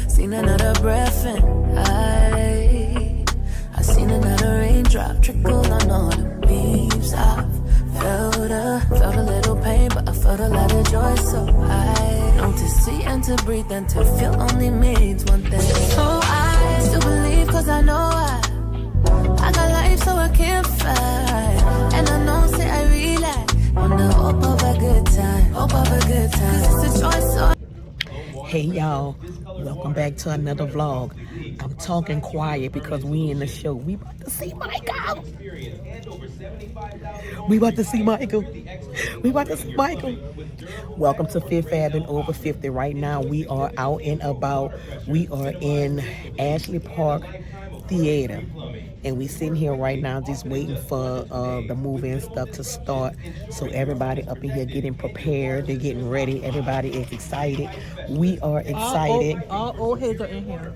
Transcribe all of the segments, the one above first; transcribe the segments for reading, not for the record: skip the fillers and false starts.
Seen another breath and I seen another raindrop trickle on all the leaves. I felt a little pain, but I felt a lot of joy. So I know to see and to breathe and to feel only means one thing. So I still believe, cause I know I got life, so I can't fight. And I know, say I realize on the hope of a good time, cause it's a choice. So hey y'all, welcome back to another vlog. I'm talking quiet because we in the show. We about to see Micheal. Welcome to Fifth Avenue over 50. Right now we are out and about. We are in Ashley Park Theater. And we sitting here right now just waiting for the movie and stuff to start. So everybody up in here getting prepared. They're getting ready. Everybody is excited. We are excited. All old heads are in here.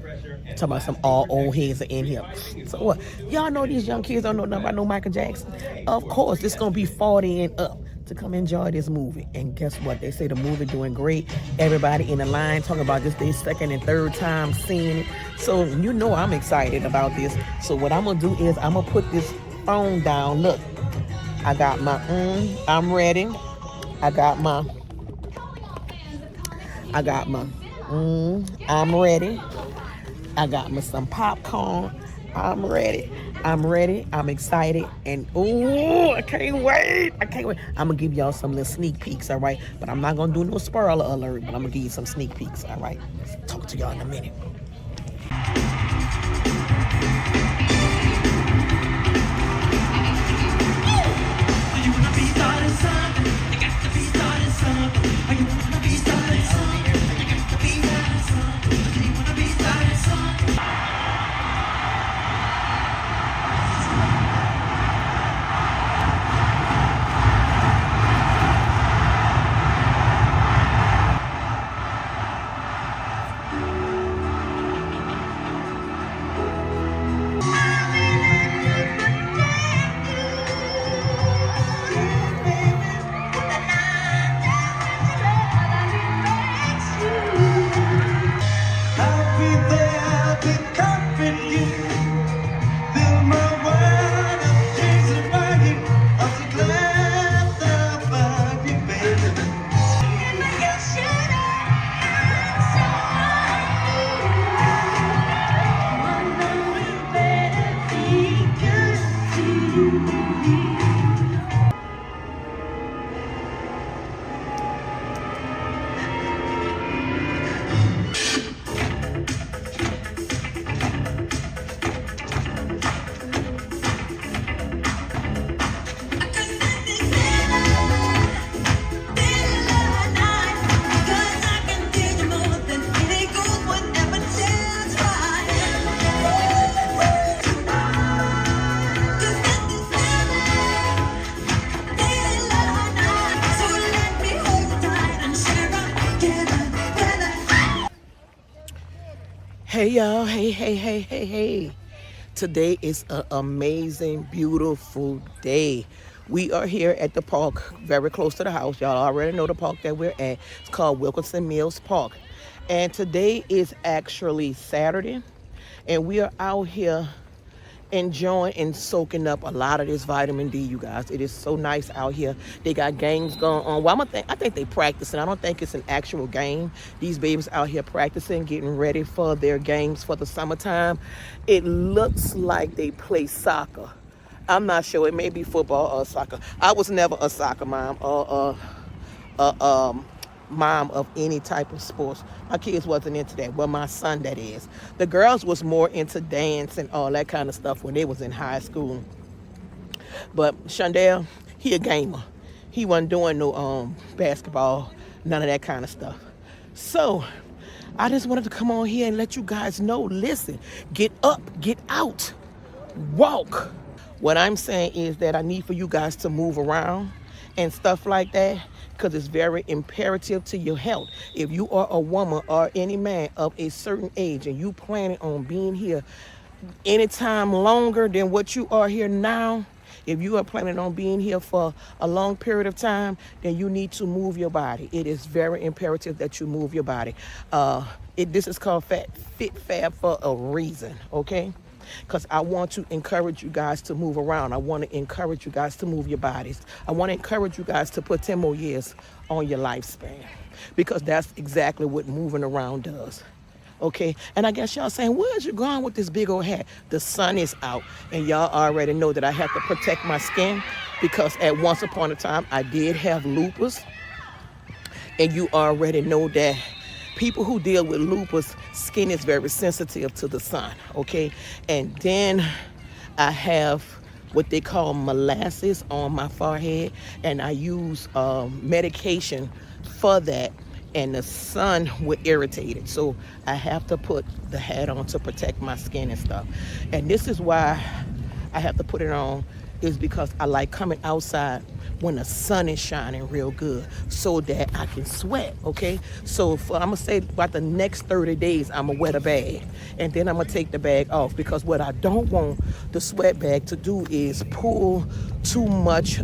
Talking about some all old heads are in here. So what? Y'all know these young kids don't know nothing about no Michael Jackson. Of course, it's going to be 40 and up to come enjoy this movie. And guess what? They say the movie doing great. Everybody in the line talking about this their second and third time seeing it. So you know I'm excited about this. So what I'm going to do is I'm going to put this phone down. Look, I got my, I'm ready. I got my, I'm ready. I got me some popcorn. I'm ready. I'm excited. And I can't wait. I'm going to give y'all some little sneak peeks, all right? But I'm not going to do no spoiler alert, but I'm going to give you some sneak peeks, all right? Talk to y'all in a minute. Hey y'all, hey. Today is an amazing, beautiful day. We are here at the park, very close to the house. Y'all already know the park that we're at. It's called Wilkinson Mills Park. And today is actually Saturday. And we are out here enjoying and soaking up a lot of this vitamin D, you guys. It is so nice out here. They got games going on. Well, I think they practicing. I don't think it's an actual game. These babies out here practicing, getting ready for their games for the summertime. It looks like they play soccer. I'm not sure. It may be football or soccer. I was never a soccer mom or mom of any type of sports. My kids wasn't into that. Well, my son, that is. The girls was more into dance and all that kind of stuff when they was in high school. But Shondell, he a gamer. He wasn't doing no basketball, none of that kind of stuff. So I just wanted to come on here and let you guys know, listen, get up, get out, walk. What I'm saying is that I need for you guys to move around and stuff like that, because it's very imperative to your health. If you are a woman or any man of a certain age and you planning on being here anytime longer than what you are here now, if you are planning on being here for a long period of time, then you need to move your body. It is very imperative that you move your body. This is called Fit Fab for a reason, okay? Because I want to encourage you guys to move around. I want to encourage you guys to move your bodies. I want to encourage you guys to put 10 more years on your lifespan, because that's exactly what moving around does. Okay, and I guess y'all saying, where's you going with this big old hat? The sun is out, and y'all already know that I have to protect my skin, because at once upon a time I did have lupus, and you already know that people who deal with lupus, skin is very sensitive to the sun, okay? And then I have what they call molasses on my forehead, and I use medication for that, and the sun would irritate it. So I have to put the hat on to protect my skin and stuff. And this is why I have to put it on, is because I like coming outside when the sun is shining real good so that I can sweat, okay? So I'm gonna say about the next 30 days, I'm gonna wear the bag, and then I'm gonna take the bag off, because what I don't want the sweat bag to do is pull too much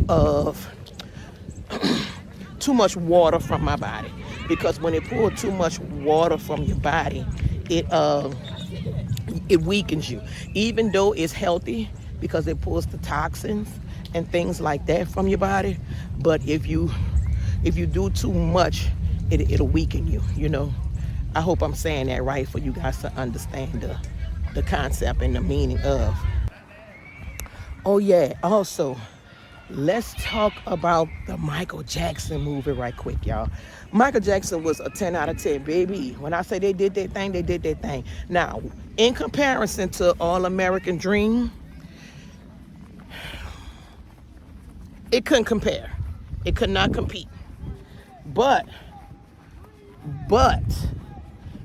water from my body. Because when it pulls too much water from your body, it weakens you. Even though it's healthy, because it pulls the toxins and things like that from your body. But if you do too much, it'll weaken you, you know. I hope I'm saying that right for you guys to understand the concept and the meaning of. Oh yeah, also, let's talk about the Michael Jackson movie right quick, y'all. Michael Jackson was a 10 out of 10, baby. When I say they did their thing, they did their thing. Now, in comparison to All American Dream, it couldn't compare. It could not compete. But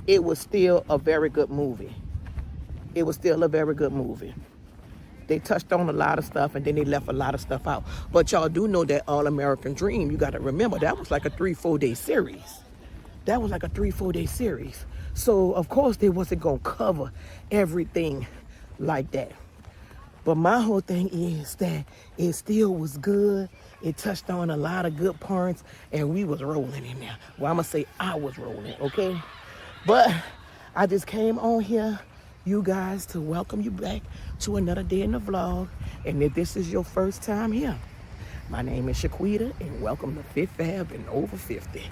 it was still a very good movie. It was still a very good movie. They touched on a lot of stuff, and then they left a lot of stuff out. But y'all do know that All American Dream, you got to remember, that was like a 3-4 day series. That was like a 3-4 day series. So, of course, they wasn't going to cover everything like that. But my whole thing is that it still was good. It touched on a lot of good points, and we was rolling in there. Well, I'm going to say I was rolling, okay? But I just came on here, you guys, to welcome you back to another day in the vlog. And if this is your first time here, my name is Shaquita, and welcome to Fit Fab and Over 50.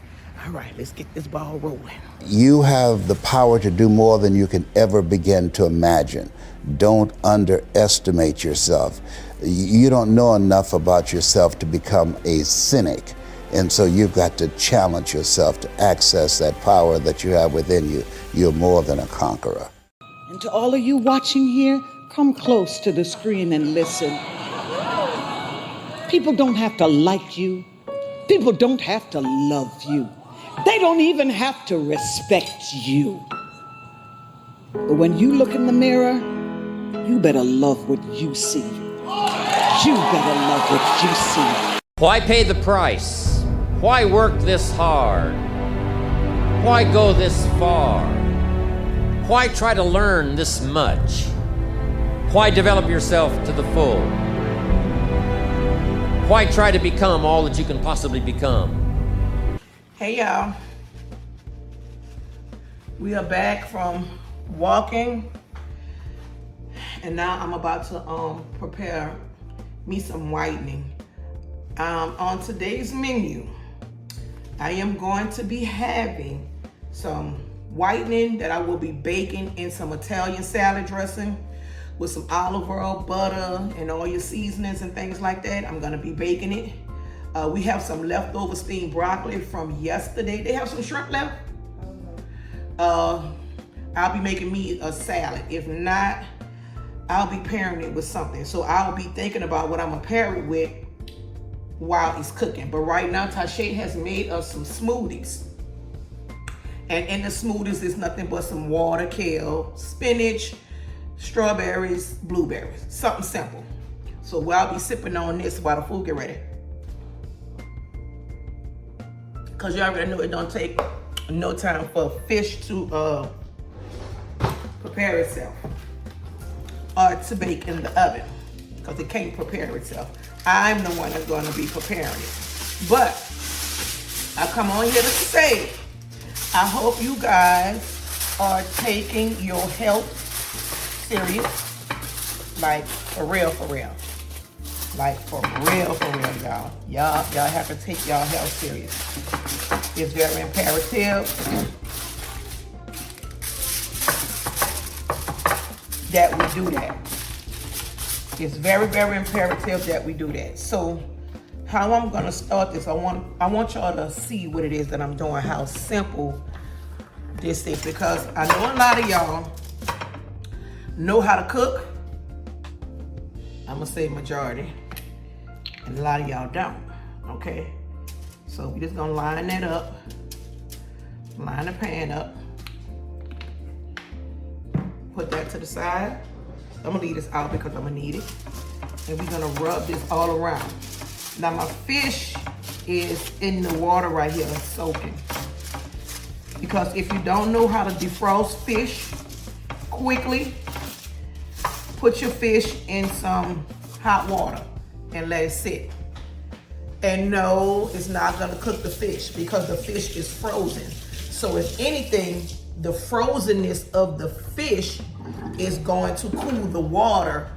All right, let's get this ball rolling. You have the power to do more than you can ever begin to imagine. Don't underestimate yourself. You don't know enough about yourself to become a cynic. And so you've got to challenge yourself to access that power that you have within you. You're more than a conqueror. And to all of you watching here, come close to the screen and listen. People don't have to like you. People don't have to love you. They don't even have to respect you. But when you look in the mirror, you better love what you see. You better love what you see. Why pay the price? Why work this hard? Why go this far? Why try to learn this much? Why develop yourself to the full? Why try to become all that you can possibly become? Hey y'all, we are back from walking, and now I'm about to prepare me some whitening. On today's menu, I am going to be having some whitening that I will be baking in some Italian salad dressing with some olive oil, butter, and all your seasonings and things like that. I'm gonna be baking it. We have some leftover steamed broccoli from yesterday. They have some shrimp left. I'll be making me a salad. If not, I'll be pairing it with something. So I'll be thinking about what I'm gonna pair it with while it's cooking. But right now, Tashay has made us some smoothies. And in the smoothies is nothing but some water, kale, spinach, strawberries, blueberries. Something simple. So I'll be sipping on this while the food get ready. Because you already know it don't take no time for fish to prepare itself or to bake in the oven, because it can't prepare itself. I'm the one that's going to be preparing it. But I come on here to say, I hope you guys are taking your health serious, like for real, like for real, y'all. Y'all have to take y'all health serious. It's very imperative that we do that. It's very, very imperative that we do that. So how I'm gonna start this, I want y'all to see what it is that I'm doing, how simple this is, because I know a lot of y'all know how to cook. I'm gonna say majority, and a lot of y'all don't, okay? So we're just gonna line that up, line the pan up, put that to the side. I'm gonna leave this out because I'm gonna need it. And we're gonna rub this all around. Now my fish is in the water right here, soaking. Because if you don't know how to defrost fish quickly, put your fish in some hot water and let it sit. And no, it's not gonna cook the fish because the fish is frozen. So if anything, the frozenness of the fish is going to cool the water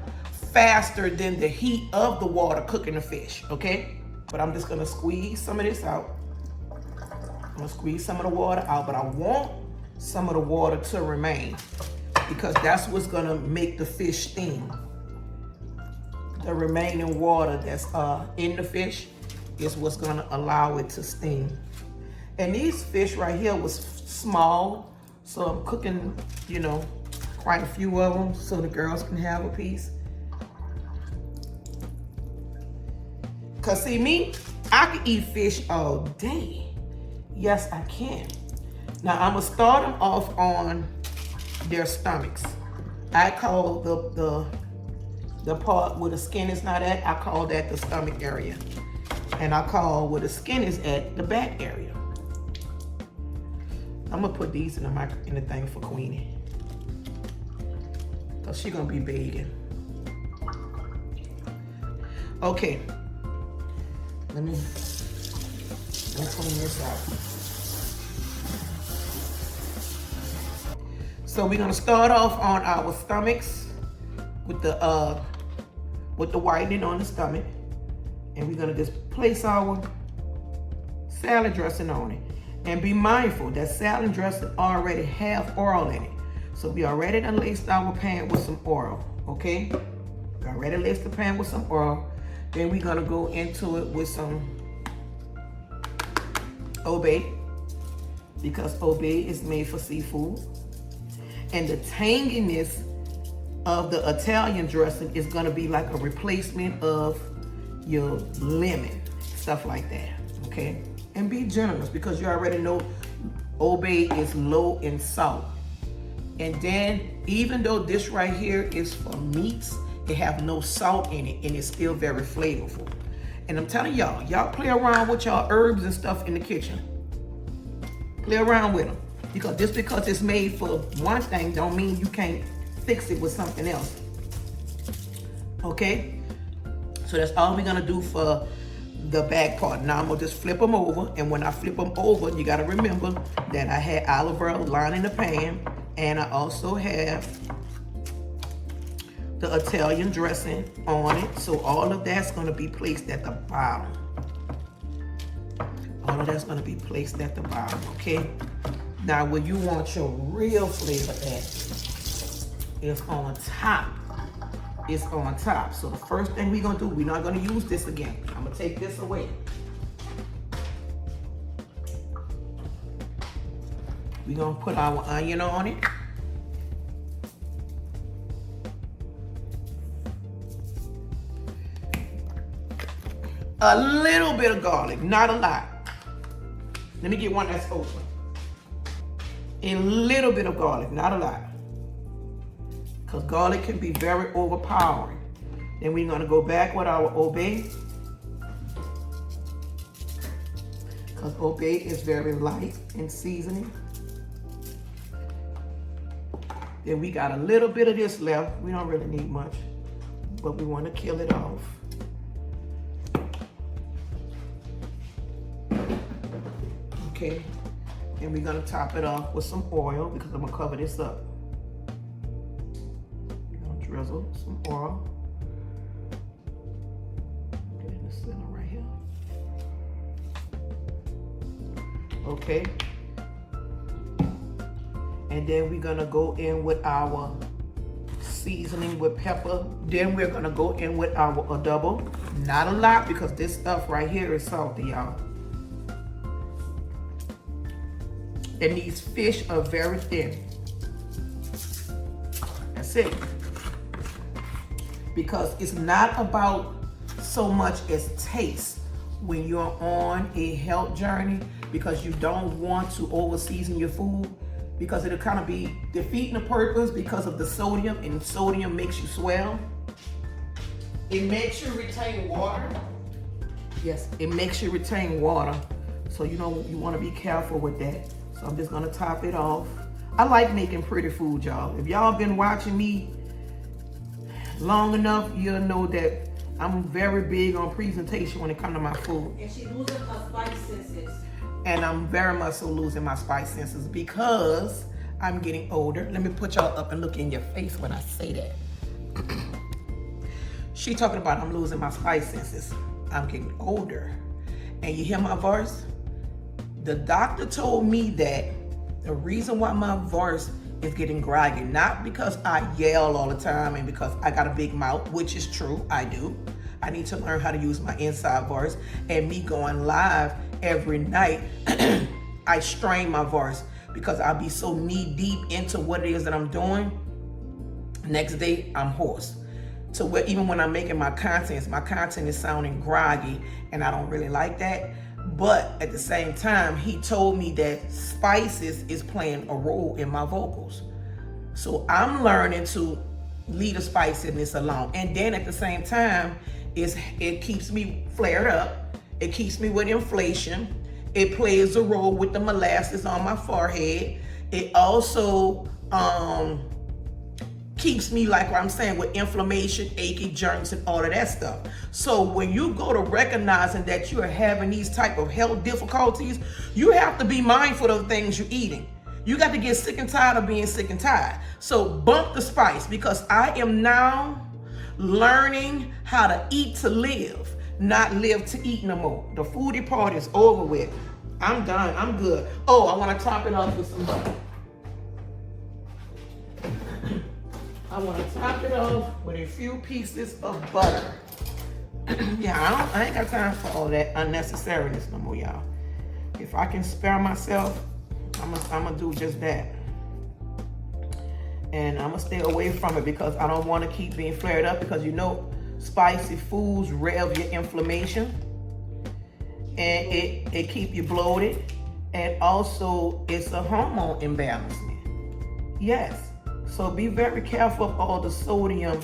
faster than the heat of the water cooking the fish, okay? But I'm just gonna squeeze some of this out. I'm gonna squeeze some of the water out, but I want some of the water to remain because that's what's gonna make the fish steam. The remaining water that's in the fish is what's gonna allow it to steam. And these fish right here was small, so I'm cooking, you know, quite a few of them so the girls can have a piece. Cause see me, I can eat fish all day. Yes, I can. Now I'm gonna start them off on their stomachs. I call the part where the skin is not at, I call that the stomach area. And I call where the skin is at the back area. I'm gonna put these in the thing for Queenie. Cause she's gonna be begging. Okay. Let me clean this out. So we're gonna start off on our stomachs with the whitening on the stomach, and we're gonna just place our salad dressing on it. And be mindful that salad dressing already have oil in it. So we already done laced our pan with some oil, okay? We already laced the pan with some oil. Then we're gonna go into it with some Old Bay, because Old Bay is made for seafood. And the tanginess of the Italian dressing is gonna be like a replacement of your lemon, stuff like that, okay? And be generous because you already know Old Bay is low in salt. And then even though this right here is for meats, it have no salt in it and it's still very flavorful. And I'm telling y'all, y'all play around with y'all herbs and stuff in the kitchen. Play around with them. Because just because it's made for one thing don't mean you can't fix it with something else. Okay? So that's all we're gonna do for the back part. Now I'm gonna just flip them over, and when I flip them over, you gotta remember that I had olive oil lining the pan, and I also have the Italian dressing on it. So all of that's gonna be placed at the bottom. All of that's gonna be placed at the bottom, okay? Now where you want your real flavor at is on top. It's on top. So the first thing we're gonna do, we're not gonna use this again. I'm gonna take this away. We're gonna put our onion on it. A little bit of garlic, not a lot. Let me get one that's open. A little bit of garlic, not a lot. Because garlic can be very overpowering. Then we're gonna go back with our Old Bay. because Obey is very light in seasoning. Then we got a little bit of this left. We don't really need much, but we want to kill it off. Okay, and we're gonna top it off with some oil because I'm gonna cover this up. We're gonna drizzle some oil. Okay, in the center right here. Okay. And then we're gonna go in with our seasoning with pepper. Then we're gonna go in with our adobo. Not a lot because this stuff right here is salty, y'all. And these fish are very thin. That's it. Because it's not about so much as taste when you're on a health journey, because you don't want to over season your food, because it'll kind of be defeating the purpose because of the sodium, and sodium makes you swell. It makes you retain water. Yes, it makes you retain water. So you know you want to be careful with that. So I'm just gonna top it off. I like making pretty food, y'all. If y'all been watching me long enough, you'll know that I'm very big on presentation when it comes to my food. And she's losing her spice senses. And I'm very much so losing my spice senses because I'm getting older. Let me put y'all up and look in your face when I say that. She talking about I'm losing my spice senses. I'm getting older. And you hear my voice? The doctor told me that the reason why my voice is getting groggy, not because I yell all the time and because I got a big mouth, which is true, I do. I need to learn how to use my inside voice. And me going live every night, I strain my voice because I'll be so knee deep into what it is that I'm doing. Next day, I'm hoarse. So where even when I'm making my content is sounding groggy, and I don't really like that. But at the same time, he told me that spices is playing a role in my vocals. So I'm learning to leave the spiciness alone. And then at the same time, it keeps me flared up. It keeps me with inflation. It plays a role with the molasses on my forehead. It also keeps me, like what I'm saying, with inflammation, achy joints, and all of that stuff. So when you go to recognizing that you are having these type of health difficulties, you have to be mindful of the things you're eating. You got to get sick and tired of being sick and tired. So bump the spice, because I am now learning how to eat to live, not live to eat no more. The foodie part is over with. I'm done. I'm good. Oh, I want to top it off with some butter. I want to top it off with a few pieces of butter. Yeah, I ain't got time for all that unnecessariness no more, y'all. If I can spare myself, I'm gonna do just that. And I'm gonna stay away from it because I don't want to keep being flared up, because you know spicy foods rev your inflammation and it keep you bloated, and also it's a hormone imbalancement. Yes. So be very careful of all the sodium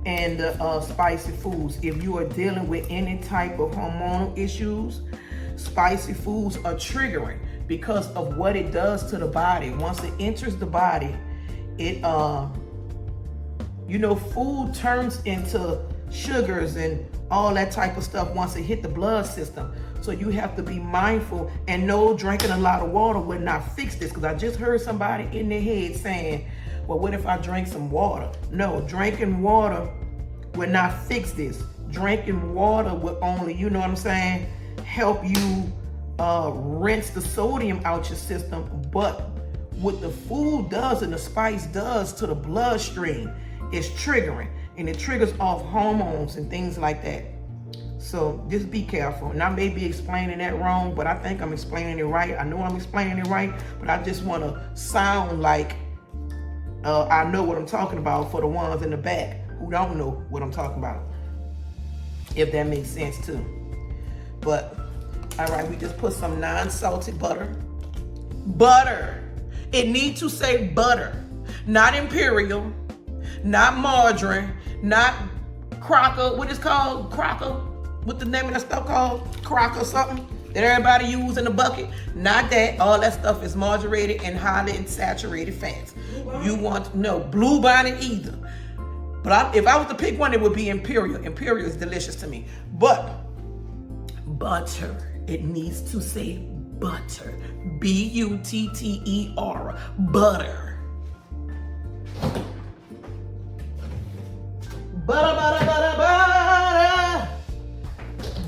and the spicy foods. If you are dealing with any type of hormonal issues, spicy foods are triggering because of what it does to the body. Once it enters the body, it food turns into sugars and all that type of stuff once it hit the blood system. So you have to be mindful, and no, drinking a lot of water will not fix this, because I just heard somebody in their head saying, well, what if I drink some water? No, drinking water will not fix this. Drinking water will only, you know what I'm saying, help you rinse the sodium out your system. But what the food does and the spice does to the bloodstream is triggering, and it triggers off hormones and things like that. So just be careful. And I may be explaining that wrong, but I think I'm explaining it right. I know I'm explaining it right, but I just want to sound like I know what I'm talking about for the ones in the back who don't know what I'm talking about, if that makes sense too. But all right, we just put some non-salted butter. Butter. It needs to say butter, not imperial, not margarine, not Crocker. What is called Crocker? What the name of that stuff called? Crocker something? that everybody use in the bucket. Not that. All that stuff is marginated and highly saturated fats. You want no Blue Bonnet either. But if I was to pick one, it would be Imperial. Imperial is delicious to me. But butter. It needs to say butter. B-U-T-T-E-R. Butter. Butter, butter, butter, butter.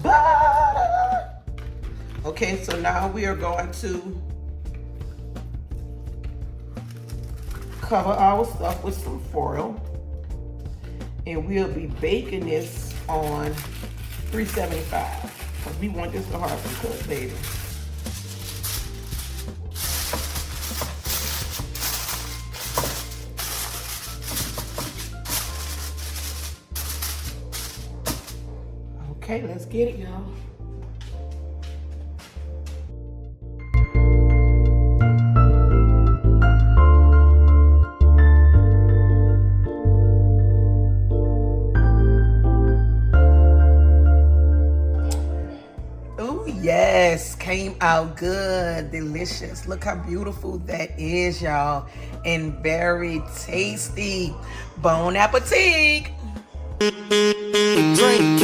Butter. Okay, so now we are going to cover our stuff with some foil. And we'll be baking this on 375. Because we want this to hardly cook, baby. Okay, let's get it, y'all. Oh, yes, came out good, delicious. Look how beautiful that is, y'all, and very tasty. Bon appetit. Drink